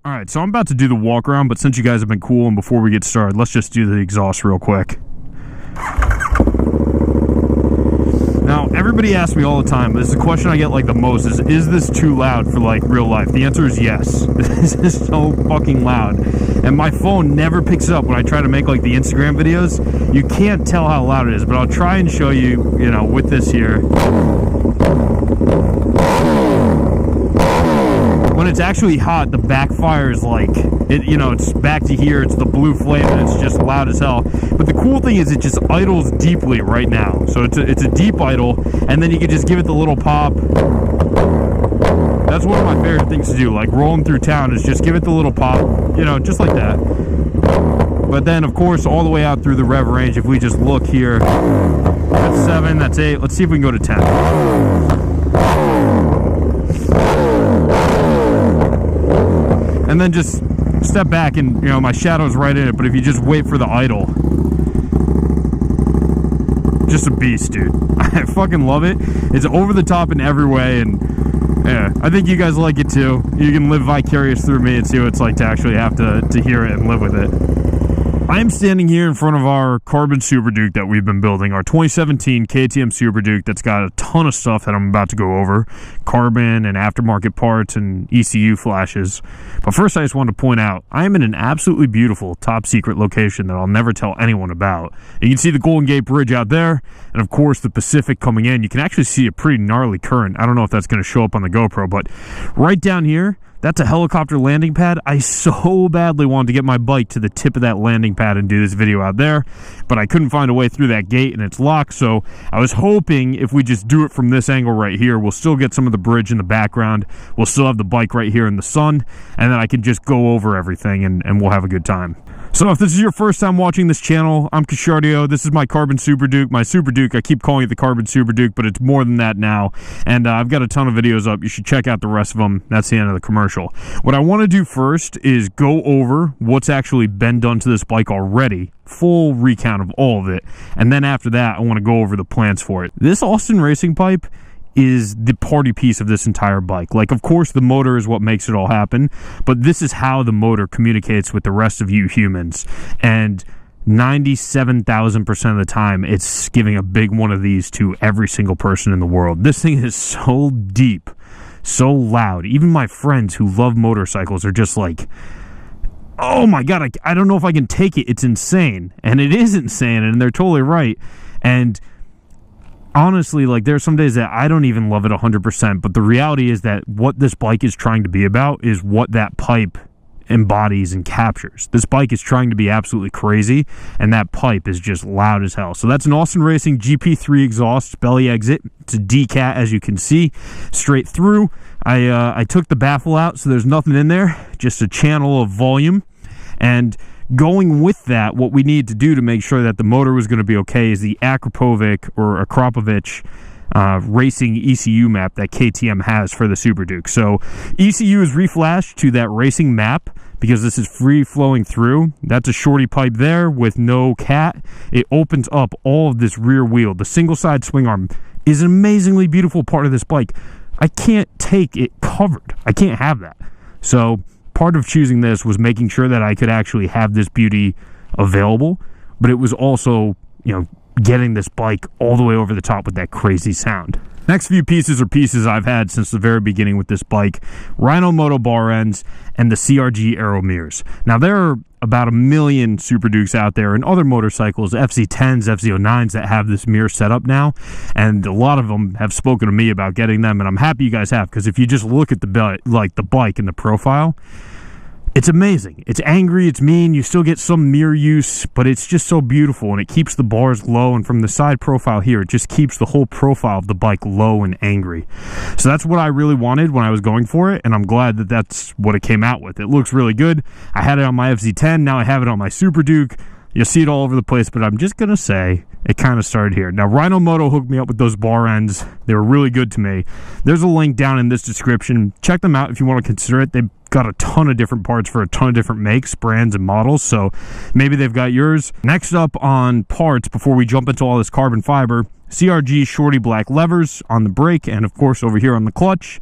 All right, so I'm about to do the walk around, but since you guys have been cool and before we get started, let's just do the exhaust real quick. Now, everybody asks me all the time, this is a question I get like the most, is this too loud for like real life? The answer is yes. This is so fucking loud. And my phone never picks it up when I try to make like the Instagram videos. You can't tell how loud it is, but I'll try and show you, you know, with this here. When it's actually hot, the backfire is like, you know, it's back to here, it's the blue flame, and it's just loud as hell. But the cool thing is it just idles deeply right now. So it's a deep idle, and then you can just give it the little pop. That's one of my favorite things to do, like rolling through town, is just give it the little pop, you know, just like that. But then, of course, all the way out through the rev range, if we just look here, that's 7, that's 8. Let's see if we can go to 10. And then just step back and, you know, my shadow's right in it, but if you just wait for the idle, just a beast, dude. I fucking love it. It's over the top in every way, and yeah, I think you guys like it too. You can live vicarious through me and see what it's like to actually have to hear it and live with it. I am standing here in front of our carbon SuperDuke that we've been building, our 2017 KTM SuperDuke that's got a ton of stuff that I'm about to go over, carbon and aftermarket parts and ECU flashes. But first I just wanted to point out, I am in an absolutely beautiful top secret location that I'll never tell anyone about. You can see the Golden Gate Bridge out there, and of course the Pacific coming in. You can actually see a pretty gnarly current. I don't know if that's going to show up on the GoPro, but right down here, that's a helicopter landing pad. I so badly wanted to get my bike to the tip of that landing pad and do this video out there, but I couldn't find a way through that gate and it's locked, so I was hoping if we just do it from this angle right here, we'll still get some of the bridge in the background, we'll still have the bike right here in the sun, and then I can just go over everything and we'll have a good time. So if this is your first time watching this channel, I'm Kischardio. This is my carbon SuperDuke. My SuperDuke, I keep calling it the carbon SuperDuke, but it's more than that now. And I've got a ton of videos up. You should check out the rest of them. That's the end of the commercial. What I want to do first is go over what's actually been done to this bike already. Full recount of all of it. And then after that, I want to go over the plans for it. This Austin Racing pipe is the party piece of this entire bike. Like, of course, the motor is what makes it all happen, but this is how the motor communicates with the rest of you humans. And 97,000% of the time, it's giving a big one of these to every single person in the world. This thing is so deep, so loud. Even my friends who love motorcycles are just like, oh my God, I don't know if I can take it. It's insane. And it is insane, and they're totally right. And honestly, like, there are some days that I don't even love it 100%, but the reality is that what this bike is trying to be about is what that pipe embodies and captures. This bike is trying to be absolutely crazy, and that pipe is just loud as hell. So that's an Austin Racing GP3 exhaust belly exit. It's a D-cat, as you can see, straight through. I took the baffle out, so there's nothing in there, just a channel of volume. And going with that, what we need to do to make sure that the motor was going to be okay is the Akrapovic racing ECU map that KTM has for the SuperDuke. So ECU is reflashed to that racing map because this is free flowing through. That's a shorty pipe there with no cat. It opens up all of this rear wheel. The single side swing arm is an amazingly beautiful part of this bike. I can't take it covered. I can't have that. So part of choosing this was making sure that I could actually have this beauty available, but it was also, you know, getting this bike all the way over the top with that crazy sound. Next few pieces are pieces I've had since the very beginning with this bike: Rhino Moto bar ends and the CRG Aero mirrors. Now, there are about 1 million SuperDukes out there and other motorcycles, FZ10s, FZ09s, that have this mirror setup now, and a lot of them have spoken to me about getting them, and I'm happy you guys have, because if you just look at the bike and the profile, it's amazing. It's angry, it's mean, you still get some mirror use, but it's just so beautiful, and it keeps the bars low, and from the side profile here, it just keeps the whole profile of the bike low and angry. So that's what I really wanted when I was going for it, and I'm glad that that's what it came out with. It looks really good. I had it on my FZ10, now I have it on my SuperDuke. You'll see it all over the place, but I'm just going to say it kind of started here. Now, Rhino Moto hooked me up with those bar ends. They were really good to me. There's a link down in this description. Check them out if you want to consider it. They've got a ton of different parts for a ton of different makes, brands, and models, so maybe they've got yours. Next up on parts, before we jump into all this carbon fiber, CRG shorty black levers on the brake, and of course over here on the clutch.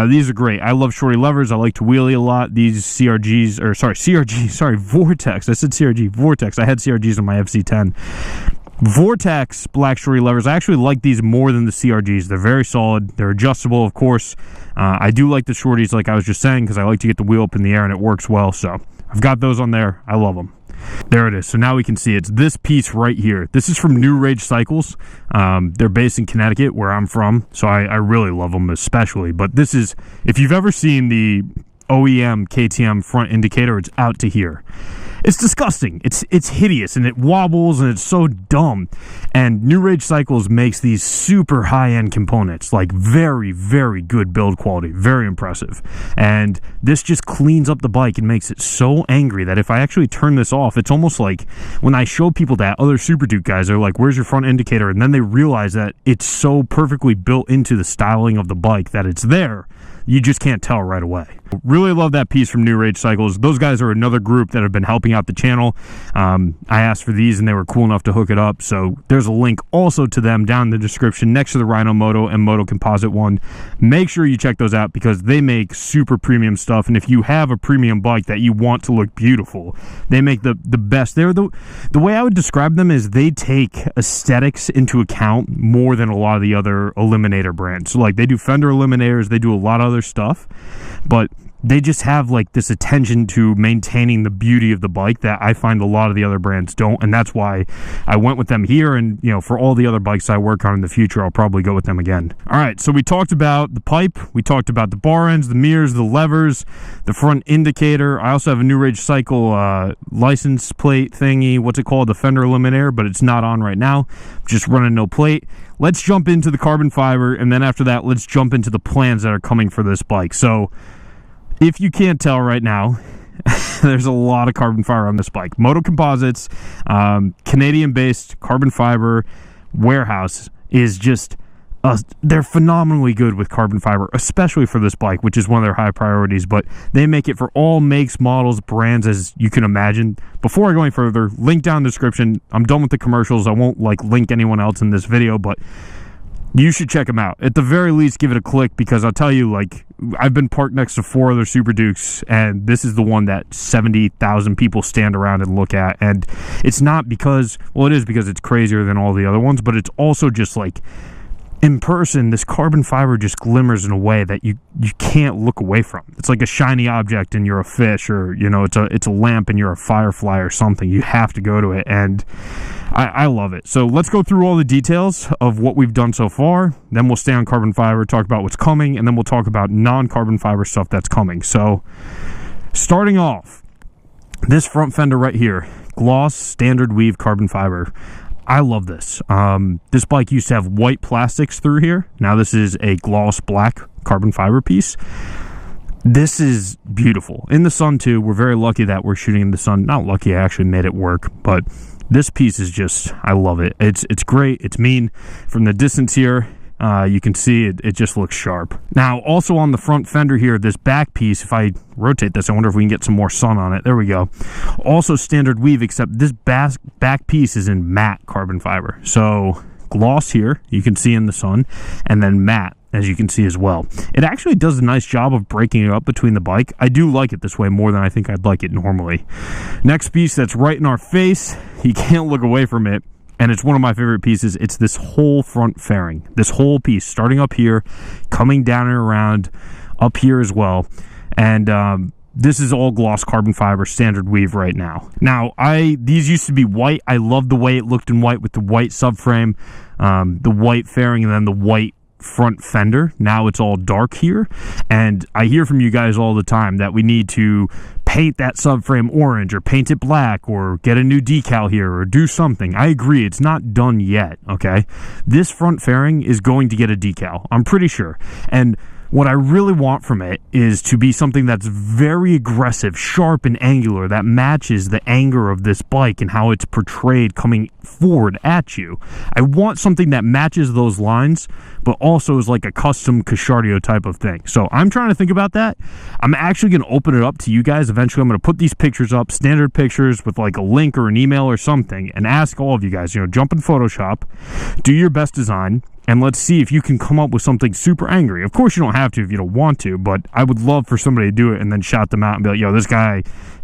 These are great. I love shorty levers. I like to wheelie a lot. These CRGs, or sorry, Vortex. I said CRG, Vortex. I had CRGs on my FC10. Vortex black shorty levers. I actually like these more than the CRGs. They're very solid. They're adjustable, of course. I do like the shorties, like I was just saying, because I like to get the wheel up in the air and it works well. So I've got those on there. I love them. There it is. So now we can see it's this piece right here. This is from New Rage Cycles. They're based in Connecticut, where I'm from. So I really love them, especially. But this is, if you've ever seen the OEM KTM front indicator, it's out to here. It's disgusting. It's hideous, and it wobbles, and it's so dumb. And New Rage Cycles makes these super high-end components, like very, very good build quality, very impressive. And this just cleans up the bike and makes it so angry that if I actually turn this off, it's almost like when I show people that, other SuperDuke guys are like, where's your front indicator? And then they realize that it's so perfectly built into the styling of the bike that it's there. You just can't tell right away. Really love that piece from New Rage Cycles. Those guys are another group that have been helping out the channel. I asked for these and they were cool enough to hook it up. So there's a link also to them down in the description next to the Rhino Moto and Moto Composite one. Make sure you check those out because they make super premium stuff. And if you have a premium bike that you want to look beautiful, they make the best. They're the way I would describe them is they take aesthetics into account more than a lot of the other eliminator brands. So like they do fender eliminators, they do a lot of other stuff, but they just have like this attention to maintaining the beauty of the bike that I find a lot of the other brands don't, and that's why I went with them here. And you know, for all the other bikes I work on in the future, I'll probably go with them again. All right, so we talked about the pipe, we talked about the bar ends, the mirrors, the levers, the front indicator. I also have a New Rage Cycle license plate thingy, what's it called, the fender eliminator, but it's not on right now, just running no plate. Let's jump into the carbon fiber, and then after that, let's jump into the plans that are coming for this bike. So if you can't tell right now, there's a lot of carbon fiber on this bike. Moto Composites, Canadian-based carbon fiber warehouse is just, they're phenomenally good with carbon fiber, especially for this bike, which is one of their high priorities. But they make it for all makes, models, brands, as you can imagine. Before I go any further, link down in the description. I'm done with the commercials. I won't like link anyone else in this video, but you should check them out. At the very least, give it a click, because I'll tell you, like, I've been parked next to 4 other SuperDukes, and this is the one that 70,000 people stand around and look at. And it's not because, well, it is because it's crazier than all the other ones, but it's also just like, in person, this carbon fiber just glimmers in a way that you can't look away from. It's like a shiny object and you're a fish, or, you know, it's a lamp and you're a firefly or something. You have to go to it, and I love it. So let's go through all the details of what we've done so far. Then we'll stay on carbon fiber, talk about what's coming, and then we'll talk about non-carbon fiber stuff that's coming. So starting off, this front fender right here, gloss standard weave carbon fiber. I love this. This bike used to have white plastics through here. Now this is a gloss black carbon fiber piece. This is beautiful. In the sun too. We're very lucky that we're shooting in the sun. Not lucky, I actually made it work, but this piece is just, I love it. It's great. It's mean. From the distance here, you can see it just looks sharp. Now, also on the front fender here, this back piece, if I rotate this, I wonder if we can get some more sun on it. There we go. Also standard weave, except this back piece is in matte carbon fiber. So gloss here, you can see in the sun, and then matte, as you can see as well. It actually does a nice job of breaking it up between the bike. I do like it this way more than I think I'd like it normally. Next piece that's right in our face, you can't look away from it, and it's one of my favorite pieces. It's this whole front fairing. This whole piece, starting up here, coming down and around, up here as well. And this is all gloss carbon fiber standard weave right now. Now, these used to be white. I loved the way it looked in white with the white subframe, the white fairing, and then the white front fender. Now it's all dark here, and I hear from you guys all the time that we need to paint that subframe orange, or paint it black, or get a new decal here, or do something. I agree, it's not done yet, okay? This front fairing is going to get a decal, I'm pretty sure. And What I really want from it is to be something that's very aggressive, sharp, and angular, that matches the anger of this bike and how it's portrayed coming forward at you. I want something that matches those lines, but also is like a custom Kischardio type of thing. So I'm trying to think about that. I'm actually going to open it up to you guys. Eventually, I'm going to put these pictures up, standard pictures with like a link or an email or something, and ask all of you guys, jump in Photoshop, do your best design, and let's see if you can come up with something super angry. Of course, you don't have to if you don't want to, but I would love for somebody to do it and then shout them out and be like, yo, this guy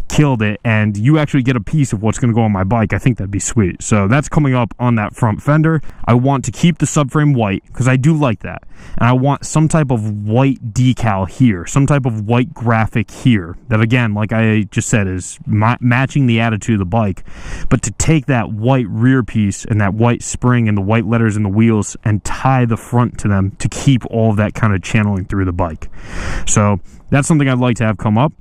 killed it, and you actually get a piece of what's going to go on my bike. I think that'd be sweet. So that's coming up on that front fender. I want to keep the subframe white because I do like that, and I want some type of white decal here, some type of white graphic here that, again, like I just said, is matching the attitude of the bike, but to take that white rear piece and that white spring and the white letters in the wheels and tie the front to them to keep all of that kind of channeling through the bike. So that's something I'd like to have come up.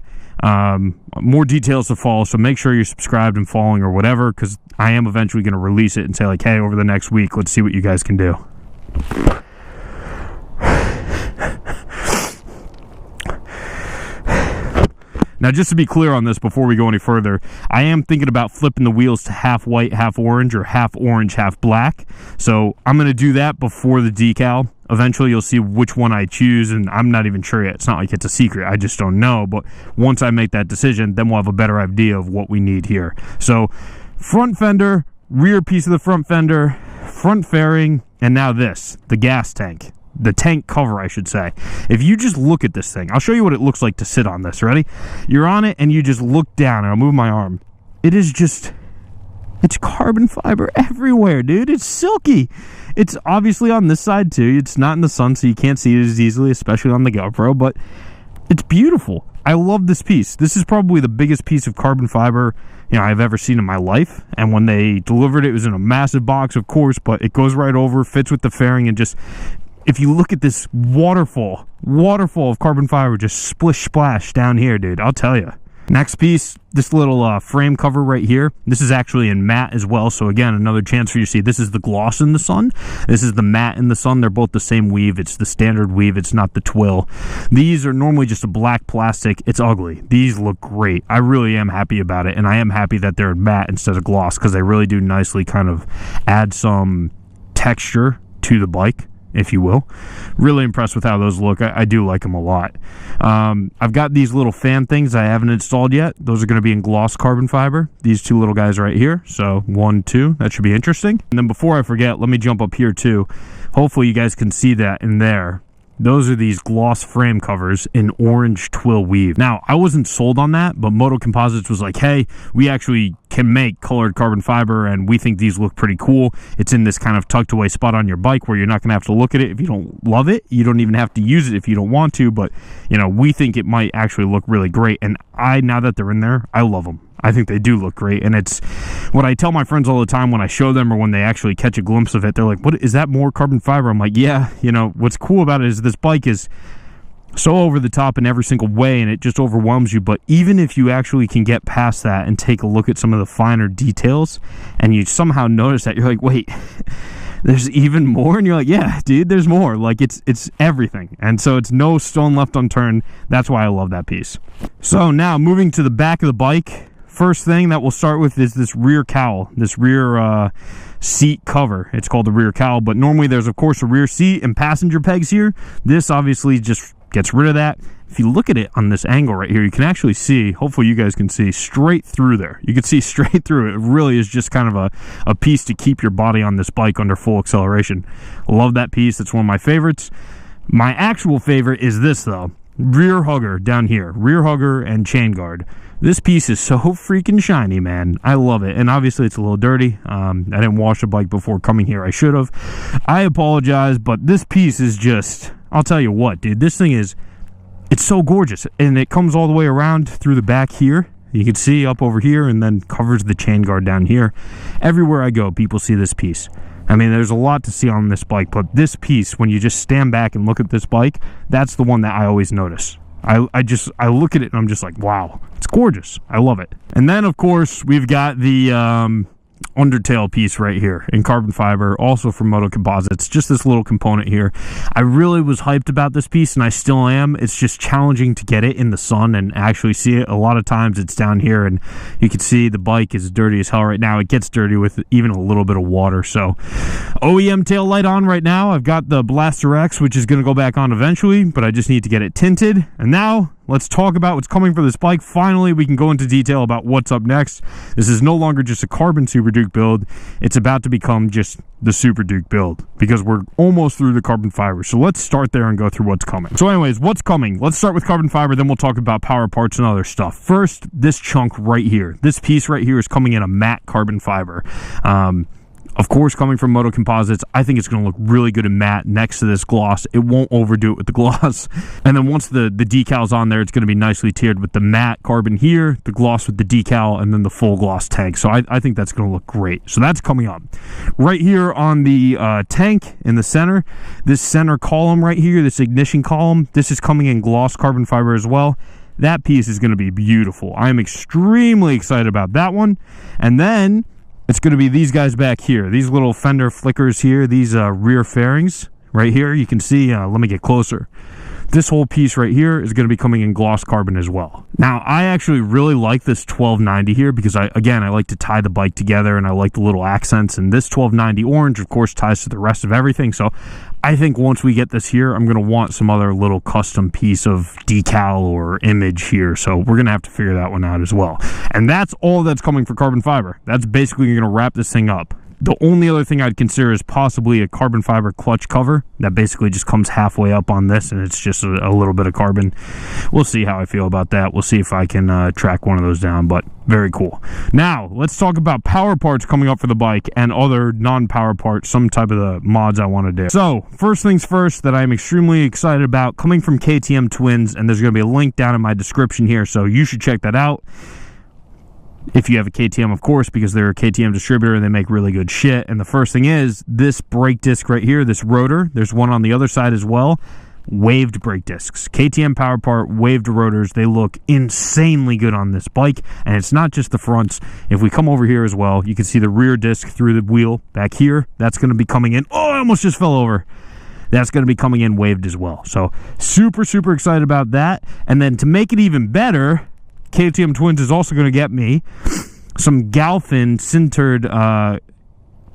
More details to follow, so make sure you're subscribed and following or whatever, because I am eventually going to release it and say like, hey, over the next week, let's see what you guys can do. Now, just to be clear on this before we go any further, I am thinking about flipping the wheels to half white, half orange, or half orange, half black. So I'm going to do that before the decal. Eventually, you'll see which one I choose, and I'm not even sure yet. It's not like it's a secret. I just don't know. But once I make that decision, then we'll have a better idea of what we need here. So front fender, rear piece of the front fender, front fairing, and now this, the gas tank. The tank cover, I should say. If you just look at this thing, I'll show you what it looks like to sit on this. Ready? You're on it, and you just look down, and I'll move my arm. It is just... it's carbon fiber everywhere, dude. It's silky. It's obviously on this side, too. It's not in the sun, so you can't see it as easily, especially on the GoPro, but it's beautiful. I love this piece. This is probably the biggest piece of carbon fiber I've ever seen in my life. And when they delivered it, it was in a massive box, of course, but it goes right over, fits with the fairing, and just... if you look at this waterfall of carbon fiber just splish splash down here, dude, I'll tell you. Next piece, this little frame cover right here. This is actually in matte as well. So again, another chance for you to see. This is the gloss in the sun. This is the matte in the sun. They're both the same weave. It's the standard weave. It's not the twill. These are normally just a black plastic. It's ugly. These look great. I really am happy about it. And I am happy that they're matte instead of gloss, because they really do nicely kind of add some texture to the bike, if you will. Really impressed with how those look. I do like them a lot. I've got these little fan things I haven't installed yet. Those are going to be in gloss carbon fiber. These two little guys right here. So 1, 2. That should be interesting. And then before I forget, let me jump up here too. Hopefully you guys can see that in there. Those are these gloss frame covers in orange twill weave. Now, I wasn't sold on that, but Moto Composites was like, hey, we actually can make colored carbon fiber, and we think these look pretty cool. It's in this kind of tucked away spot on your bike where you're not going to have to look at it if you don't love it. You don't even have to use it if you don't want to, but, we think it might actually look really great. And now that they're in there, I love them. I think they do look great, and it's what I tell my friends all the time when I show them or when they actually catch a glimpse of it. They're like, what is that, more carbon fiber? I'm like, yeah. What's cool about it is this bike is so over the top in every single way, and it just overwhelms you. But even if you actually can get past that and take a look at some of the finer details, and you somehow notice that, you're like, wait, there's even more? And you're like, yeah, dude, there's more. Like, it's everything. And so it's no stone left unturned. That's why I love that piece. So now moving to the back of the bike. First thing that we'll start with is this rear cowl, this rear seat cover. It's called the rear cowl, but normally there's, of course, a rear seat and passenger pegs here. This obviously just gets rid of that. If you look at it on this angle right here, you can actually see, hopefully you guys can see, straight through there. You can see straight through it. It really is just kind of a piece to keep your body on this bike under full acceleration. Love that piece. It's one of my favorites. My actual favorite is this, though. Rear hugger down here. Rear hugger and chain guard. This piece is so freaking shiny, man. I love it. And obviously it's a little dirty. I didn't wash the bike before coming here. I should have. I apologize, but this piece is just... I'll tell you what, dude. This thing is... it's so gorgeous. And it comes all the way around through the back here. You can see up over here, and then covers the chain guard down here. Everywhere I go, people see this piece. I mean, there's a lot to see on this bike, but this piece, when you just stand back and look at this bike, that's the one that I always notice. I look at it and I'm just like, wow, it's gorgeous. I love it. And then, of course, we've got the undertail piece right here in carbon fiber, also from Moto Composites. Just this little component here. I really was hyped about this piece, and I still am. It's just challenging to get it in the sun and actually see it. A lot of times it's down here, and you can see the bike is dirty as hell right now. It gets dirty with even a little bit of water. So OEM tail light on right now. I've got the Blaster X, which is going to go back on eventually, but I just need to get it tinted. And now let's talk about what's coming for this bike. Finally, we can go into detail about what's up next. This is no longer just a carbon SuperDuke build. It's about to become just the SuperDuke build because we're almost through the carbon fiber. So let's start there and go through what's coming. So anyways, what's coming? Let's start with carbon fiber, then we'll talk about power parts and other stuff. First, this chunk right here. This piece right here is coming in a matte carbon fiber. Of course, coming from Moto Composites, I think it's going to look really good in matte next to this gloss. It won't overdo it with the gloss. And then once the decal's on there, it's going to be nicely tiered with the matte carbon here, the gloss with the decal, and then the full gloss tank. So I think that's going to look great. So that's coming up. Right here on the tank in the center, this center column right here, this ignition column, this is coming in gloss carbon fiber as well. That piece is going to be beautiful. I am extremely excited about that one. And then it's going to be these guys back here. These little fender flickers here, these rear fairings right here. You can see, let me get closer. This whole piece right here is going to be coming in gloss carbon as well. Now, I actually really like this 1290 here because, I like to tie the bike together and I like the little accents. And this 1290 orange, of course, ties to the rest of everything. So I think once we get this here, I'm going to want some other little custom piece of decal or image here. So we're going to have to figure that one out as well. And that's all that's coming for carbon fiber. That's basically going to wrap this thing up. The only other thing I'd consider is possibly a carbon fiber clutch cover that basically just comes halfway up on this, and it's just a little bit of carbon. We'll see how I feel about that. We'll see if I can track one of those down, but very cool. Now, let's talk about power parts coming up for the bike and other non-power parts, some type of the mods I want to do. So, first things first that I'm extremely excited about, coming from KTM Twins, and there's going to be a link down in my description here, so you should check that out. If you have a KTM, of course, because they're a KTM distributor and they make really good shit. And the first thing is this brake disc right here, this rotor. There's one on the other side as well. Waved brake discs. KTM power part, waved rotors. They look insanely good on this bike. And it's not just the fronts. If we come over here as well, you can see the rear disc through the wheel back here. That's going to be coming in. Oh, I almost just fell over. That's going to be coming in waved as well. So super, super excited about that. And then to make it even better, KTM Twins is also going to get me some Galfin sintered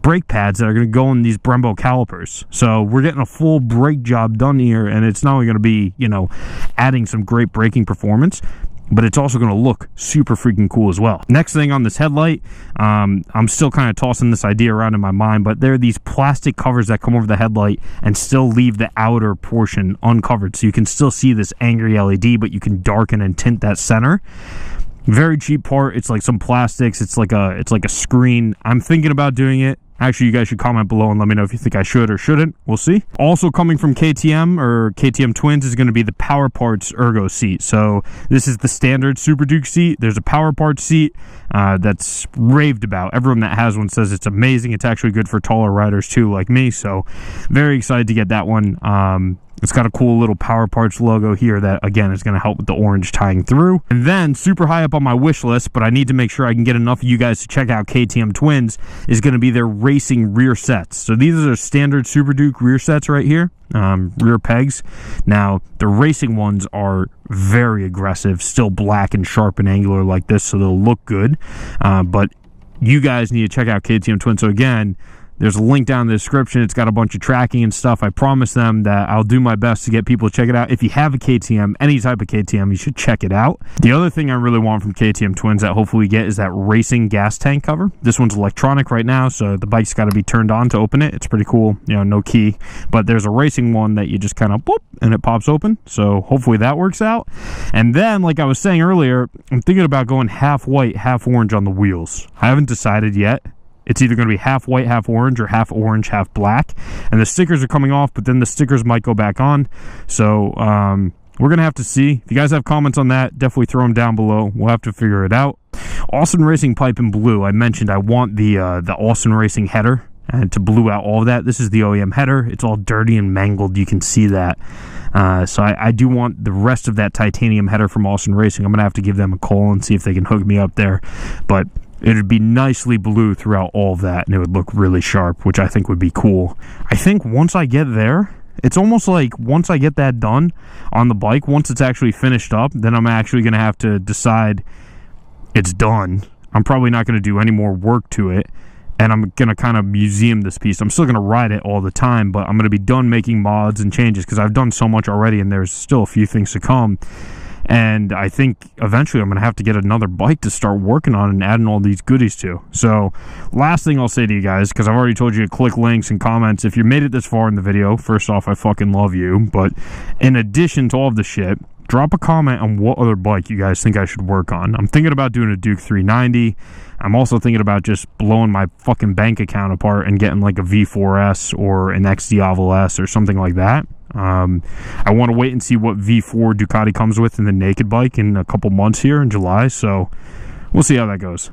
brake pads that are going to go in these Brembo calipers. So we're getting a full brake job done here, and it's not only going to be, adding some great braking performance, but it's also going to look super freaking cool as well. Next thing on this headlight, I'm still kind of tossing this idea around in my mind, but there are these plastic covers that come over the headlight and still leave the outer portion uncovered. So you can still see this angry LED, but you can darken and tint that center. Very cheap part. It's like some plastics. It's like a screen. I'm thinking about doing it. Actually, you guys should comment below and let me know if you think I should or shouldn't. We'll see. Also coming from KTM or KTM Twins is going to be the Powerparts Ergo seat. So this is the standard SuperDuke seat. There's a Powerparts seat that's raved about. Everyone that has one says it's amazing. It's actually good for taller riders too, like me. So very excited to get that one. It's got a cool little Powerparts logo here that, again, is going to help with the orange tying through. And then, super high up on my wish list, but I need to make sure I can get enough of you guys to check out KTM Twins, is going to be their racing rear sets. So these are standard SuperDuke rear sets right here, rear pegs. Now, the racing ones are very aggressive, still black and sharp and angular like this, so they'll look good. But you guys need to check out KTM Twins. So again, there's a link down in the description. It's got a bunch of tracking and stuff. I promise them that I'll do my best to get people to check it out. If you have a KTM, any type of KTM, you should check it out. The other thing I really want from KTM Twins that hopefully we get is that racing gas tank cover. This one's electronic right now, so the bike's got to be turned on to open it. It's pretty cool, no key. But there's a racing one that you just kind of boop, and it pops open. So hopefully that works out. And then, like I was saying earlier, I'm thinking about going half white, half orange on the wheels. I haven't decided yet. It's either going to be half white, half orange, or half orange, half black. And the stickers are coming off, but then the stickers might go back on. So we're going to have to see. If you guys have comments on that, definitely throw them down below. We'll have to figure it out. Austin Racing pipe in blue. I mentioned I want the Austin Racing header and to blue out all of that. This is the OEM header. It's all dirty and mangled. You can see that. So I do want the rest of that titanium header from Austin Racing. I'm going to have to give them a call and see if they can hook me up there. But it'd be nicely blue throughout all of that, and it would look really sharp, which I think would be cool. I think once I get there, it's almost like once I get that done on the bike, once it's actually finished up, then I'm actually going to have to decide it's done. I'm probably not going to do any more work to it, and I'm going to kind of museum this piece. I'm still going to ride it all the time, but I'm going to be done making mods and changes because I've done so much already, and there's still a few things to come. And I think eventually I'm going to have to get another bike to start working on and adding all these goodies to. So last thing I'll say to you guys, because I've already told you to click links and comments. If you made it this far in the video, first off, I fucking love you. But in addition to all of the shit, drop a comment on what other bike you guys think I should work on. I'm thinking about doing a Duke 390. I'm also thinking about just blowing my fucking bank account apart and getting like a V4S or an XDiavolo S or something like that. I want to wait and see what V4 Ducati comes with in the naked bike in a couple months here in July, so we'll see how that goes.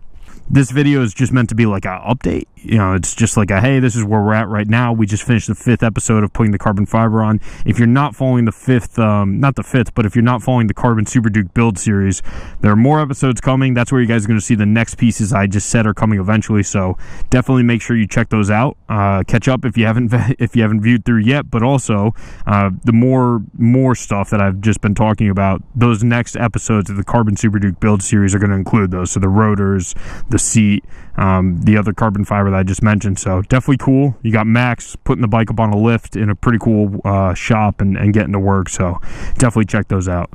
This video is just meant to be like an update. You know, it's just like a, hey, this is where we're at right now. We just finished the 5th episode of putting the carbon fiber on. If you're not following the 5th, not the 5th, but if you're not following the Carbon SuperDuke build series, there are more episodes coming. That's where you guys are going to see the next pieces I just said are coming eventually. So definitely make sure you check those out. Catch up if you haven't viewed through yet. But also, the more stuff that I've just been talking about, those next episodes of the Carbon SuperDuke build series are going to include those. So the rotors, the seat, the other carbon fiber that I just mentioned. So definitely cool. You got Max putting the bike up on a lift in a pretty cool shop and getting to work. So definitely check those out.